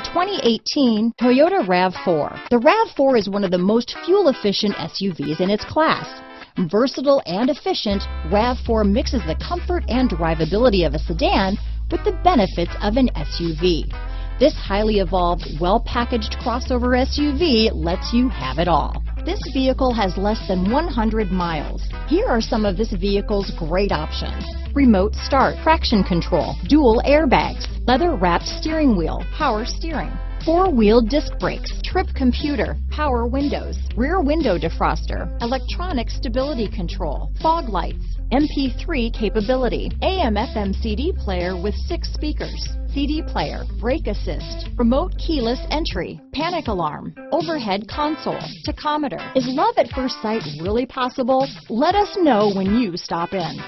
2018 Toyota RAV4. The RAV4 is one of the most fuel-efficient SUVs in its class. Versatile and efficient, RAV4 mixes the comfort and drivability of a sedan with the benefits of an SUV. This highly evolved, well-packaged crossover SUV lets you have it all. This vehicle has less than 100 miles. Here are some of this vehicle's great options: remote start, traction control, dual airbags, leather-wrapped steering wheel, power steering, four-wheel disc brakes, trip computer, power windows, rear window defroster, electronic stability control, fog lights, MP3 capability, AM/FM CD player with 6 speakers, CD player, brake assist, remote keyless entry, panic alarm, overhead console, tachometer. Is love at first sight really possible? Let us know when you stop in.